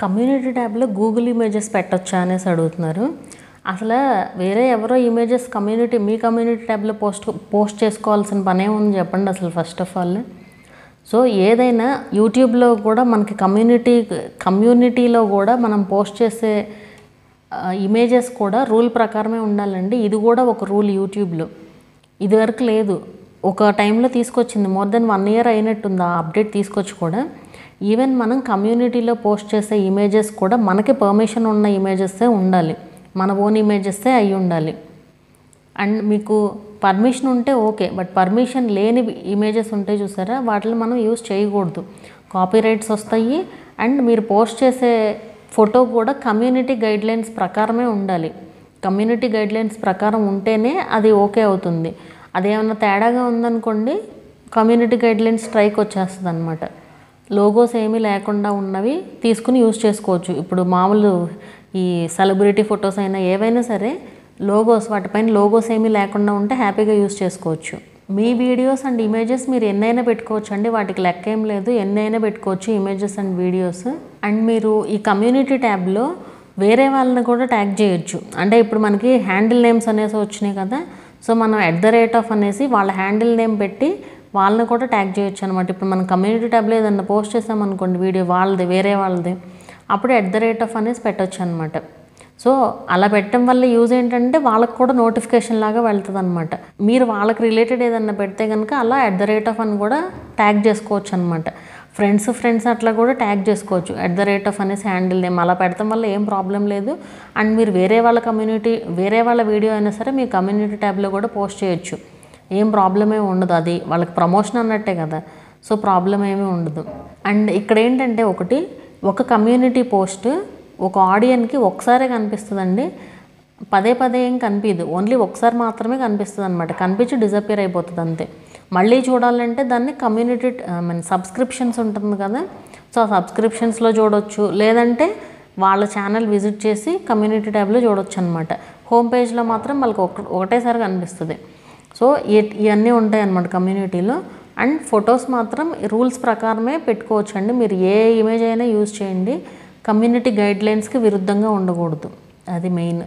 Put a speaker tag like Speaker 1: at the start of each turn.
Speaker 1: Community ట్యాబ్లో Google images పెట్టొచ్చా అనేసి అడుగుతున్నారు. అసలు వేరే ఎవరో ఇమేజెస్ మీ కమ్యూనిటీ ట్యాబ్లో పోస్ట్ చేసుకోవాల్సిన పనే ఉంది చెప్పండి అసలు ఫస్ట్ ఆఫ్ ఆల్. సో ఏదైనా యూట్యూబ్లో కూడా మనకి కమ్యూనిటీలో కూడా మనం పోస్ట్ చేసే ఇమేజెస్ కూడా రూల్ ప్రకారమే ఉండాలండి. ఇది కూడా ఒక రూల్ యూట్యూబ్లో. ఇదివరకు లేదు, ఒక టైంలో తీసుకొచ్చింది. మోర్ దెన్ 1 year అయినట్టుంది ఆ అప్డేట్ తీసుకొచ్చి కూడా. ఈవెన్ మనం కమ్యూనిటీలో పోస్ట్ చేసే ఇమేజెస్ కూడా మనకి పర్మిషన్ ఉన్న ఇమేజెస్సే ఉండాలి, మన ఓన్ ఇమేజెస్సే అయి ఉండాలి. అండ్ మీకు పర్మిషన్ ఉంటే ఓకే, బట్ పర్మిషన్ లేని ఇమేజెస్ ఉంటే చూసారా, వాటిని మనం యూజ్ చేయకూడదు, కాపీరైట్స్ వస్తాయి. అండ్ మీరు పోస్ట్ చేసే ఫోటో కూడా కమ్యూనిటీ గైడ్లైన్స్ ప్రకారమే ఉండాలి. కమ్యూనిటీ గైడ్లైన్స్ ప్రకారం ఉంటేనే అది ఓకే అవుతుంది. అదేమన్నా తేడాగా ఉందనుకోండి, కమ్యూనిటీ గైడ్లైన్స్ స్ట్రైక్ వచ్చేస్తుంది అనమాట. లోగోస్ ఏమీ లేకుండా ఉన్నవి తీసుకుని యూజ్ చేసుకోవచ్చు. ఇప్పుడు మామూలు ఈ సెలబ్రిటీ ఫొటోస్ అయినా ఏవైనా సరే వాటిపైన లోగోస్ ఏమీ లేకుండా ఉంటే హ్యాపీగా యూజ్ చేసుకోవచ్చు. మీ వీడియోస్ అండ్ ఇమేజెస్ మీరు ఎన్నైనా పెట్టుకోవచ్చు అండి, వాటికి లెక్క ఏం లేదు, ఎన్నైనా పెట్టుకోవచ్చు ఇమేజెస్ అండ్ వీడియోస్. అండ్ మీరు ఈ కమ్యూనిటీ ట్యాబ్లో వేరే వాళ్ళని కూడా ట్యాగ్ చేయొచ్చు. అంటే ఇప్పుడు మనకి హ్యాండిల్ నేమ్స్ అనేసి వచ్చినాయి కదా, సో మనం @ అనేసి వాళ్ళ హ్యాండిల్ నేమ్ పెట్టి వాళ్ళని కూడా ట్యాగ్ చేయొచ్చు అనమాట. ఇప్పుడు మనం కమ్యూనిటీ ట్యాబ్లో ఏదన్నా పోస్ట్ చేసామనుకోండి వీడియో వేరే వాళ్ళది, అప్పుడు @ అనేసి పెట్టవచ్చు అనమాట. సో అలా పెట్టడం వల్ల యూజ్ ఏంటంటే వాళ్ళకు కూడా నోటిఫికేషన్ లాగా వెళ్తుంది అనమాట. మీరు వాళ్ళకి రిలేటెడ్ ఏదన్నా పెడితే కనుక అలా @ అని కూడా ట్యాగ్ చేసుకోవచ్చు అనమాట. ఫ్రెండ్స్ అట్లా కూడా ట్యాగ్ చేసుకోవచ్చు. @ అనేసి హ్యాండిల్ నేమ్ అలా పెడతాం వల్ల ఏం ప్రాబ్లం లేదు. అండ్ మీరు వేరే వాళ్ళ వీడియో అయినా సరే మీ కమ్యూనిటీ ట్యాబ్లో కూడా పోస్ట్ చేయొచ్చు, ఏం ప్రాబ్లమే ఉండదు. అది వాళ్ళకి ప్రమోషన్ అన్నట్టే కదా, సో ప్రాబ్లం ఏమీ ఉండదు. అండ్ ఇక్కడ ఏంటంటే ఒక కమ్యూనిటీ పోస్ట్ ఒక ఆడియన్కి ఒకసారే కనిపిస్తుందండి, పదే ఏం కనిపించదు, ఓన్లీ ఒకసారి మాత్రమే కనిపిస్తుంది అనమాట. కనిపించి డిజపియర్ అయిపోతుంది అంతే. మళ్ళీ చూడాలంటే దాన్ని సబ్స్క్రిప్షన్స్ ఉంటుంది కదా, సో ఆ సబ్స్క్రిప్షన్స్లో చూడొచ్చు, లేదంటే వాళ్ళ ఛానల్ విజిట్ చేసి కమ్యూనిటీ ట్యాబ్లో చూడొచ్చు అనమాట. హోమ్ పేజ్లో మాత్రం వాళ్ళకి ఒకటేసారి కనిపిస్తుంది. సో ఇవన్నీ ఉంటాయి అన్నమాట కమ్యూనిటీలో. అండ్ ఫొటోస్ మాత్రం రూల్స్ ప్రకారమే పెట్టుకోవచ్చు అండి. మీరు ఏ ఇమేజ్ అయినా యూజ్ చేయండి, కమ్యూనిటీ గైడ్లైన్స్కి విరుద్ధంగా ఉండకూడదు, అది మెయిన్.